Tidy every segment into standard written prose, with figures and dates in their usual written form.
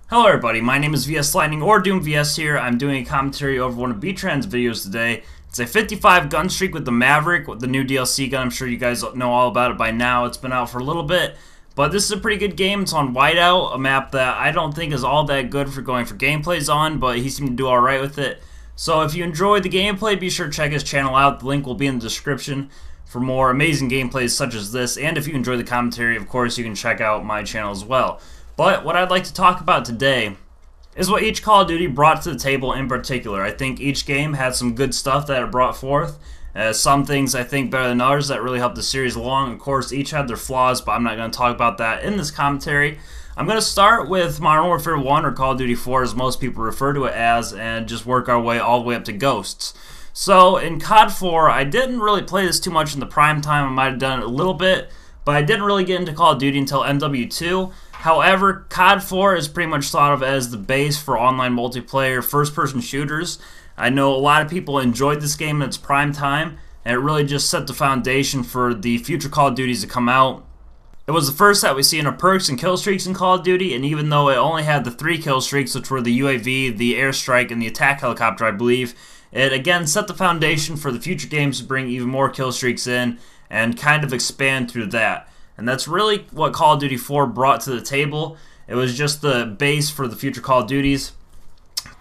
Hello everybody, my name is VS Lightning or Doom VS here. I'm doing a commentary over one of B-Tran's videos today. It's a 55 gun streak with the Maverick, with the new DLC gun. I'm sure you guys know all about it by now. It's been out for a little bit, but this is a pretty good game. It's on Whiteout, a map that I don't think is all that good for going for gameplays on, but he seemed to do alright with it. So if you enjoyed the gameplay, be sure to check his channel out. The link will be in the description for more amazing gameplays such as this. And if you enjoy the commentary, of course, you can check out my channel as well. But what I'd like to talk about today is what each Call of Duty brought to the table in particular. I think each game had some good stuff that it brought forth. Some things I think better than others that really helped the series along. Of course, each had their flaws, but I'm not going to talk about that in this commentary. I'm going to start with Modern Warfare 1, or Call of Duty 4 as most people refer to it as, and just work our way all the way up to Ghosts. So in COD 4, I didn't really play this too much in the prime time. I might have done it a little bit, but I didn't really get into Call of Duty until MW2. However, COD 4 is pretty much thought of as the base for online multiplayer first-person shooters. I know a lot of people enjoyed this game in its prime time, and it really just set the foundation for the future Call of Duties to come out. It was the first that we see in our perks and kill streaks in Call of Duty, and even though it only had the 3 kill streaks, which were the UAV, the airstrike, and the attack helicopter, I believe, it again set the foundation for the future games to bring even more kill streaks in and kind of expand through that. And that's really what Call of Duty 4 brought to the table. It was just the base for the future Call of Duties.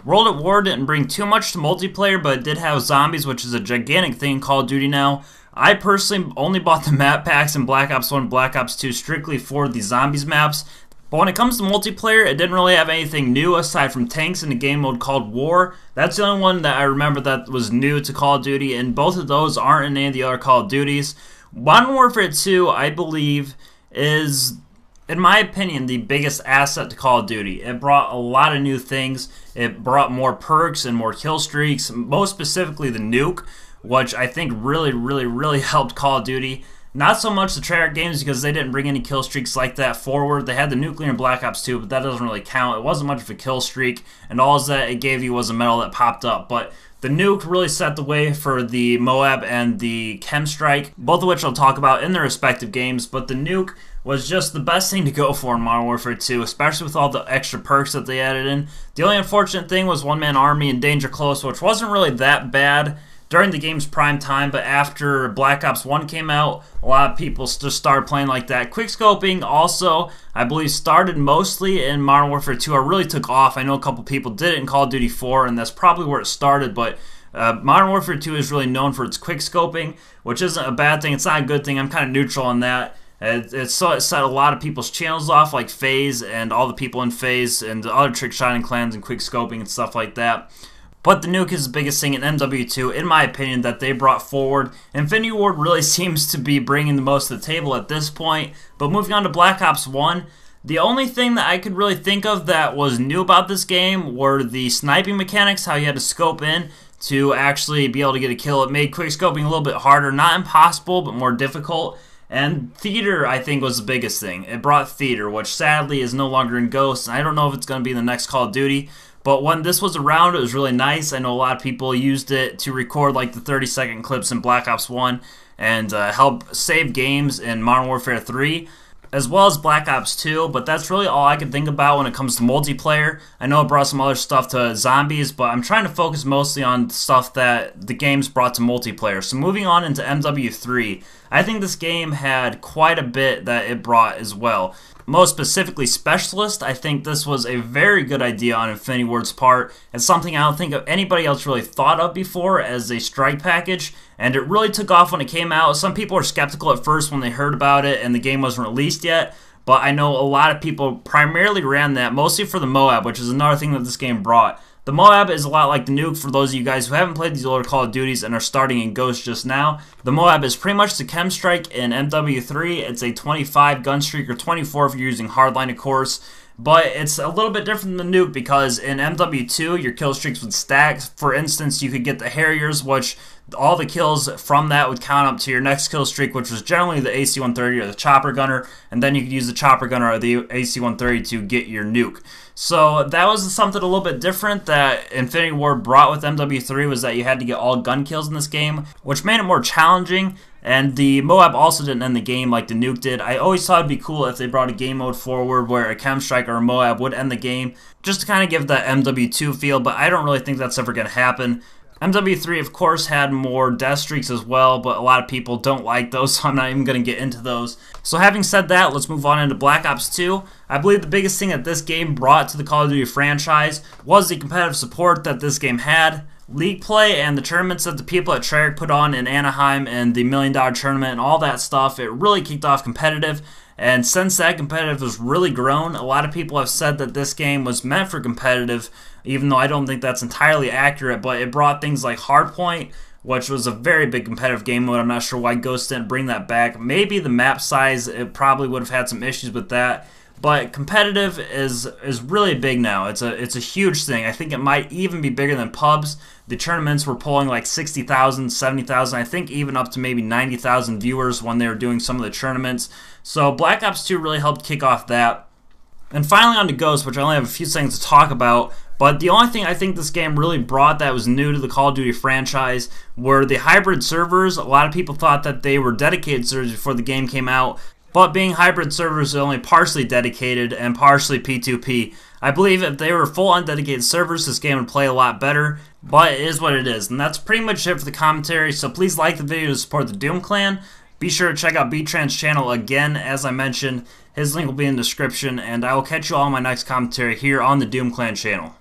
World at War didn't bring too much to multiplayer, but it did have zombies, which is a gigantic thing in Call of Duty now. I personally only bought the map packs in Black Ops 1 and Black Ops 2 strictly for the zombies maps. But when it comes to multiplayer, it didn't really have anything new aside from tanks in a game mode called War. That's the only one that I remember that was new to Call of Duty, and both of those aren't in any of the other Call of Duties. Modern Warfare 2, I believe, is, in my opinion, the biggest asset to Call of Duty. It brought a lot of new things. It brought more perks and more kill streaks, most specifically the nuke, which I think really helped Call of Duty. Not so much the Treyarch games because they didn't bring any kill streaks like that forward. They had the nuclear in Black Ops 2, but that doesn't really count. It wasn't much of a kill streak, and all that it gave you was a medal that popped up. But the nuke really set the way for the Moab and the Chemstrike, both of which I'll talk about in their respective games, but the nuke was just the best thing to go for in Modern Warfare 2, especially with all the extra perks that they added in. The only unfortunate thing was One Man Army and Danger Close, which wasn't really that bad during the game's prime time, but after Black Ops 1 came out, a lot of people just started playing like that. Quickscoping also, I believe, started mostly in Modern Warfare 2, or really took off. I know a couple people did it in Call of Duty 4, and that's probably where it started, but Modern Warfare 2 is really known for its quickscoping, which isn't a bad thing. It's not a good thing. I'm kind of neutral on that. It set a lot of people's channels off, like FaZe and all the people in FaZe and the other trick shotting clans and quickscoping and stuff like that. But the nuke is the biggest thing in MW2, in my opinion, that they brought forward. Infinity Ward really seems to be bringing the most to the table at this point. But moving on to Black Ops 1, the only thing that I could really think of that was new about this game were the sniping mechanics, how you had to scope in to actually be able to get a kill. It made quickscoping a little bit harder, not impossible, but more difficult. And theater, I think, was the biggest thing. It brought theater, which sadly is no longer in Ghosts, and I don't know if it's going to be in the next Call of Duty. But when this was around, it was really nice. I know a lot of people used it to record like the 30-second clips in Black Ops 1 and help save games in Modern Warfare 3, as well as Black Ops 2, but that's really all I can think about when it comes to multiplayer. I know it brought some other stuff to zombies, but I'm trying to focus mostly on stuff that the game's brought to multiplayer. So moving on into MW3, I think this game had quite a bit that it brought as well. Most specifically Specialist, I think this was a very good idea on Infinity Ward's part. It's something I don't think anybody else really thought of before as a strike package, and it really took off when it came out. Some people were skeptical at first when they heard about it and the game wasn't released yet, but I know a lot of people primarily ran that, mostly for the Moab, which is another thing that this game brought. The Moab is a lot like the nuke for those of you guys who haven't played these older Call of Duties and are starting in Ghost just now. The Moab is pretty much the Chemstrike in MW3. It's a 25 gun streak, or 24 if you're using Hardline, of course. But it's a little bit different than the nuke because in MW2, your kill streaks would stack. For instance, you could get the Harriers, which all the kills from that would count up to your next kill streak, which was generally the AC-130 or the Chopper Gunner, and then you could use the Chopper Gunner or the AC-130 to get your nuke. So that was something a little bit different that Infinity Ward brought with MW3, was that you had to get all gun kills in this game, which made it more challenging. And the Moab also didn't end the game like the nuke did. I always thought it'd be cool if they brought a game mode forward where a ChemStrike or a Moab would end the game, just to kind of give that MW2 feel, but I don't really think that's ever going to happen. MW3, of course, had more death streaks as well, but a lot of people don't like those, so I'm not even going to get into those. So having said that, let's move on into Black Ops 2. I believe the biggest thing that this game brought to the Call of Duty franchise was the competitive support that this game had. League play and the tournaments that the people at Treyarch put on in Anaheim and the $1 Million tournament and all that stuff, it really kicked off competitive. And since that competitive has really grown, a lot of people have said that this game was meant for competitive, even though I don't think that's entirely accurate, but it brought things like Hardpoint, which was a very big competitive game mode. I'm not sure why Ghost didn't bring that back. Maybe the map size, it probably would have had some issues with that. But competitive is really big now. It's a huge thing. I think it might even be bigger than pubs. The tournaments were pulling like 60,000, 70,000, I think even up to maybe 90,000 viewers when they were doing some of the tournaments. So Black Ops 2 really helped kick off that. And finally on to Ghost, which I only have a few things to talk about. But the only thing I think this game really brought that was new to the Call of Duty franchise were the hybrid servers. A lot of people thought that they were dedicated servers before the game came out. But being hybrid servers are only partially dedicated and partially P2P. I believe if they were full undedicated servers, this game would play a lot better, but it is what it is. And that's pretty much it for the commentary, so please like the video to support the Doom Clan. Be sure to check out B-Tran's channel again, as I mentioned. His link will be in the description, and I will catch you all in my next commentary here on the Doom Clan channel.